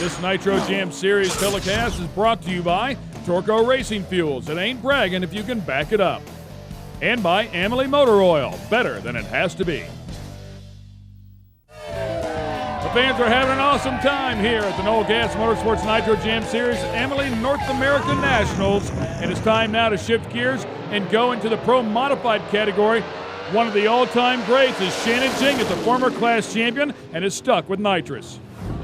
This Nitro Jam Series telecast is brought to you by Torco Racing Fuels. It ain't bragging if you can back it up. And by Amalie Motor Oil, better than it has to be. The fans are having an awesome time here at the Noel Gas Motorsports Nitro Jam Series Amalie North American Nationals. And it's time now to shift gears and go into the Pro Modified category. One of the all-time greats is Shannon Jenkins, a former class champion, and is stuck with nitrous.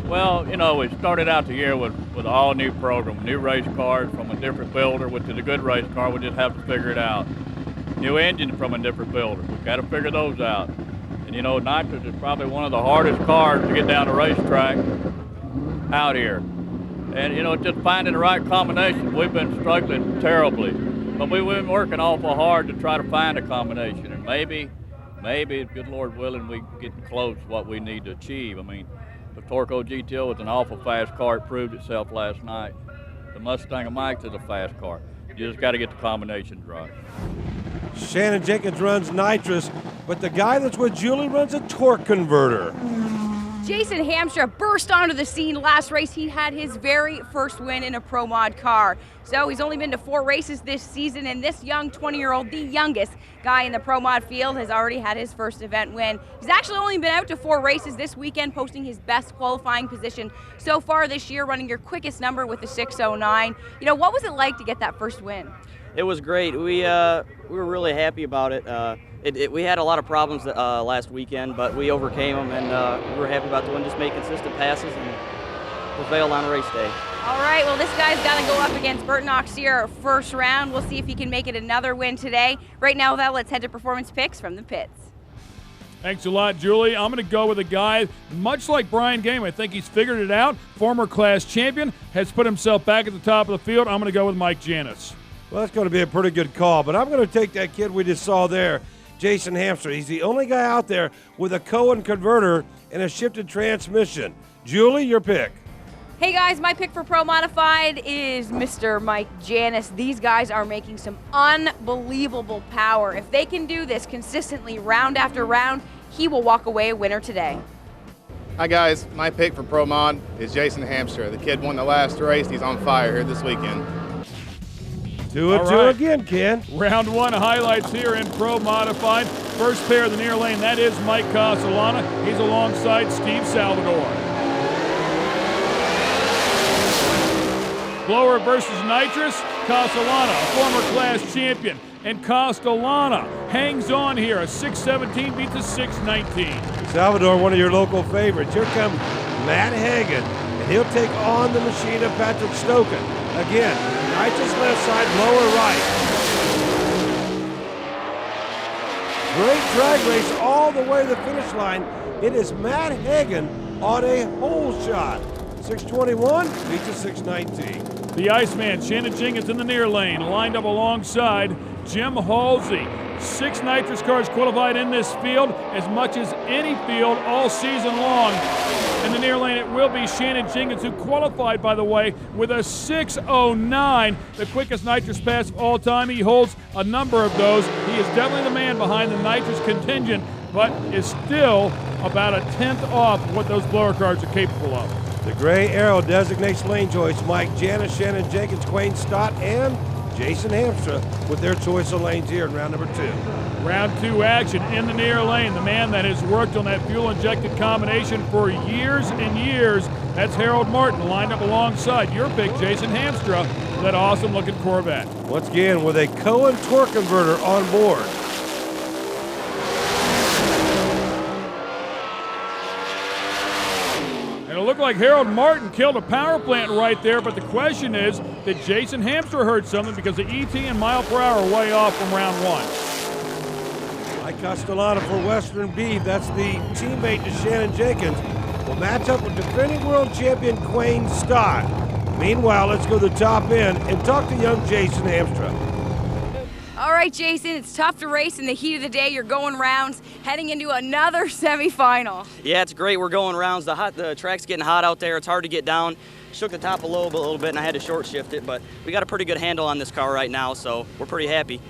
Well, you know, we started out the year with an all-new program, new race cars from a different builder. With the good race car, we just have to figure it out. New engine from a different builder. We've got to figure those out. And, you know, nitrous is probably one of the hardest cars to get down the racetrack out here. And, you know, just finding the right combination. We've been struggling terribly. But we've been working awful hard to try to find a combination. And maybe, good Lord willing, we get close to what we need to achieve. I mean, the Torco GTO was an awful fast car. It proved itself last night. The Mustang of Mike's is a fast car. You just got to get the combinations right. Shannon Jenkins runs nitrous, but the guy that's with Julie runs a torque converter. Jason Hamstra burst onto the scene last race. He had his very first win in a Pro Mod car. So he's only been to 4 races this season, and this young 20-year-old, the youngest guy in the Pro Mod field, has already had his first event win. He's actually only been out to 4 races this weekend, posting his best qualifying position so far this year, running your quickest number with the 6:09. You know, what was it like to get that first win? It was great. We were really happy about it. We had a lot of problems last weekend, but we overcame them, and we were happy about the win. Just make consistent passes and prevail on race day. All right, well, this guy's got to go up against Burton Auxier first round. We'll see if he can make it another win today. Right now, though, let's head to performance picks from the pits. Thanks a lot, Julie. I'm going to go with a guy much like Brian Game. I think he's figured it out. Former class champion, has put himself back at the top of the field. I'm going to go with Mike Janis. Well, that's going to be a pretty good call, but I'm going to take that kid we just saw there, Jason Hamstra. He's the only guy out there with a Cohen converter and a shifted transmission. Julie, your pick. Hey guys, my pick for Pro Modified is Mr. Mike Janis. These guys are making some unbelievable power. If they can do this consistently round after round, he will walk away a winner today. Hi guys, my pick for Pro Mod is Jason Hamstra. The kid won the last race. He's on fire here this weekend. Do it again, Ken. Round 1 highlights here in Pro Modified. First pair of the near lane, that is Mike Castellana. He's alongside Steve Salvador. Blower versus nitrous, Castellana, a former class champion. And Castellana hangs on here. A 6:17 beats a 6:19. Salvador, one of your local favorites. Here comes Matt Hagan, and he'll take on the machine of Patrick Stoken. Again, nitrous left side, blower right. Great drag race all the way to the finish line. It is Matt Hagan on a hole shot. 6:21 beats a 6:19. The Iceman, Shannon Jenkins in the near lane, lined up alongside Jim Halsey. 6 nitrous cars qualified in this field, as much as any field all season long. In the near lane, it will be Shannon Jenkins, who qualified, by the way, with a 6:09, the quickest nitrous pass of all time. He holds a number of those. He is definitely the man behind the nitrous contingent, but is still about a 10th off what those blower cars are capable of. The gray arrow designates lane choice. Mike Janis, Shannon Jenkins, Quayne Stott, and Jason Hamstra with their choice of lanes here in round number 2. Round 2 action in the near lane. The man that has worked on that fuel-injected combination for years and years, that's Harold Martin, lined up alongside your pick, Jason Hamstra, that awesome-looking Corvette. Once again, with a Cohen torque converter on board. It looked like Harold Martin killed a power plant right there, but the question is, did Jason Hamstra hurt something, because the ET and mile per hour are way off from round 1. Mike Castellana for Western Beef, that's the teammate to Shannon Jenkins, will match up with defending world champion Quayne Stott. Meanwhile, let's go to the top end and talk to young Jason Hamstra. All right, Jason, it's tough to race in the heat of the day. You're going rounds, heading into another semifinal. Yeah, it's great. We're going rounds. The track's getting hot out there. It's hard to get down. Shook the top a little bit, and I had to short shift it, but we got a pretty good handle on this car right now, so we're pretty happy.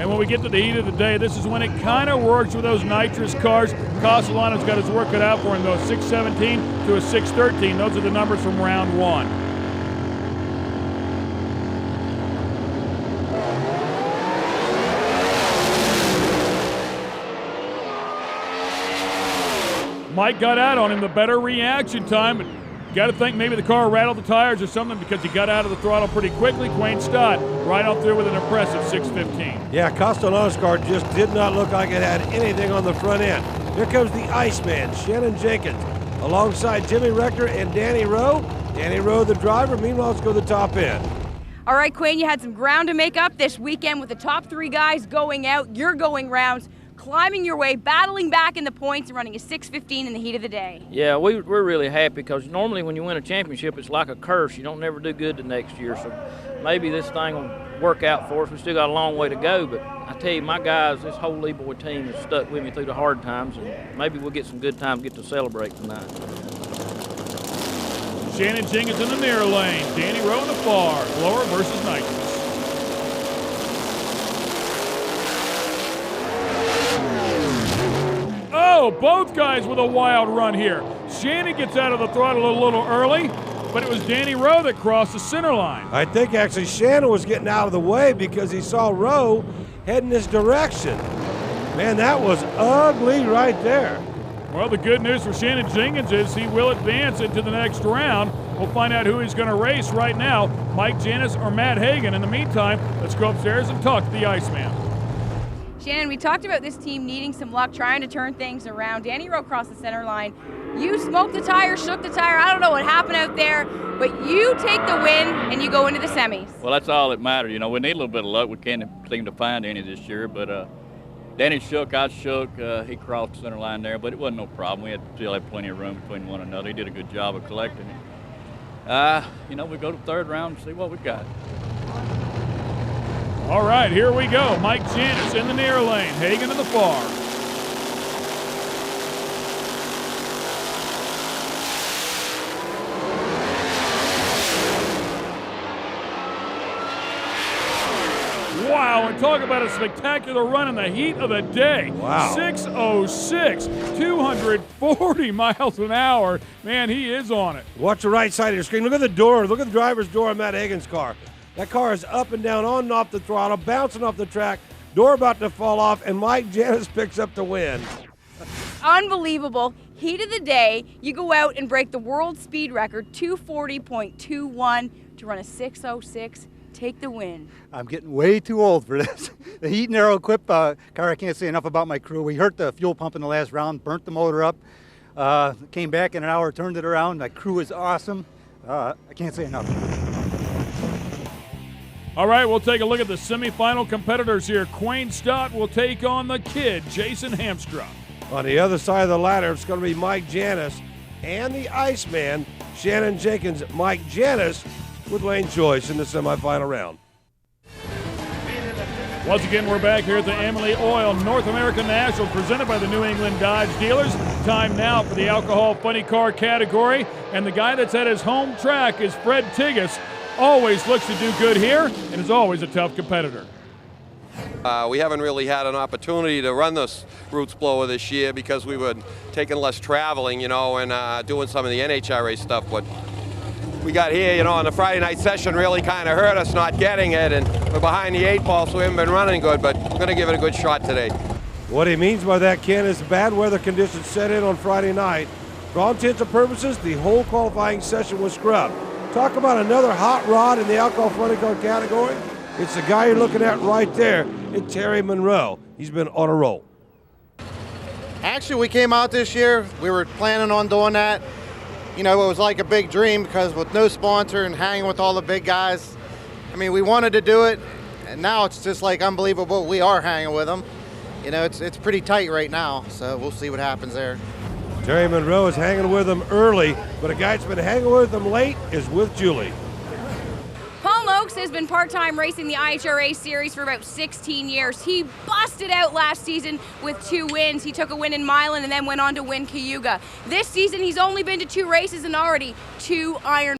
And when we get to the heat of the day, this is when it kind of works with those nitrous cars. Castellano's got his work cut out for him, though. 6:17 to a 6:13. Those are the numbers from round one. Mike got out on him, the better reaction time, but you got to think maybe the car rattled the tires or something because he got out of the throttle pretty quickly. Quayne Stott right out there with an impressive 6:15. Yeah, Castellano's car just did not look like it had anything on the front end. Here comes the Iceman, Shannon Jenkins, alongside Jimmy Rector and Danny Rowe. Danny Rowe, the driver. Meanwhile, let's go to the top end. All right, Quayne, you had some ground to make up this weekend with the top three guys going out. You're going rounds, climbing your way, battling back in the points, and running a 6:15 in the heat of the day. Yeah, we're really happy because normally when you win a championship, it's like a curse. You don't never do good the next year. So maybe this thing will work out for us. We still got a long way to go, but I tell you, my guys, this whole Lee Boy team has stuck with me through the hard times, and maybe we'll get some good time to get to celebrate tonight. Shannon Jenkins in the near lane. Danny Rowe in the far. Blower versus nitrous. Oh, both guys with a wild run here. Shannon gets out of the throttle a little early, but it was Danny Rowe that crossed the center line. I think actually Shannon was getting out of the way because he saw Rowe heading this direction. Man, that was ugly right there. Well, the good news for Shannon Jenkins is he will advance into the next round. We'll find out who he's going to race right now, Mike Janis or Matt Hagan. In the meantime, let's go upstairs and talk to the Iceman. Shannon, we talked about this team needing some luck, trying to turn things around. Danny Rowe crossed the center line. You smoked the tire, shook the tire. I don't know what happened out there, but you take the win and you go into the semis. Well, that's all that matters. You know, we need a little bit of luck. We can't seem to find any this year, but Danny shook, I shook. He crossed the center line there, but it wasn't no problem. We still had plenty of room between one another. He did a good job of collecting it. You know, we go to the third round and see what we got. All right, here we go. Mike Janis in the near lane. Hagan to the far. Wow, and talk about a spectacular run in the heat of the day. Wow. 6:06, 240 miles an hour. Man, he is on it. Watch the right side of your screen. Look at the door. Look at the driver's door on Matt Hagan's car. That car is up and down, on and off the throttle, bouncing off the track, door about to fall off, and Mike Janis picks up the win. Unbelievable. Heat of the day, you go out and break the world speed record, 240.21, to run a 6:06. Take the win. I'm getting way too old for this. The heat and aero equipped car, I can't say enough about my crew. We hurt the fuel pump in the last round, burnt the motor up, came back in an hour, turned it around. My crew is awesome. I can't say enough. All right, we'll take a look at the semifinal competitors here. Quayne Stott will take on the kid, Jason Hamstra. On the other side of the ladder, it's going to be Mike Janis and the Iceman, Shannon Jenkins. Mike Janis with Lane Joyce in the semifinal round. Once again, we're back here at the Emily Oil North American National, presented by the New England Dodge dealers. Time now for the alcohol funny car category, and the guy that's at his home track is Fred Tigas. Always looks to do good here and is always a tough competitor. We haven't really had an opportunity to run this Roots blower this year because we were taking less traveling, you know, and doing some of the NHRA stuff. But we got here, you know, on the Friday night session really kind of hurt us not getting it, and we're behind the 8 ball, so we haven't been running good, but we're going to give it a good shot today. What he means by that, Ken, is bad weather conditions set in on Friday night. For all intents and purposes, the whole qualifying session was scrubbed. Talk about another hot rod in the alcohol funny car category. It's the guy you're looking at right there. It's Terry Monroe. He's been on a roll. Actually, we came out this year. We were planning on doing that. You know, it was like a big dream because with no sponsor and hanging with all the big guys, I mean, we wanted to do it, and now it's just like unbelievable. We are hanging with them. You know, it's pretty tight right now, so we'll see what happens there. Terry Monroe is hanging with him early, but a guy that's been hanging with him late is with Julie. Paul Noakes has been part-time racing the IHRA series for about 16 years. He busted out last season with 2 wins. He took a win in Milan and then went on to win Cayuga. This season, he's only been to 2 races and already 2 Iron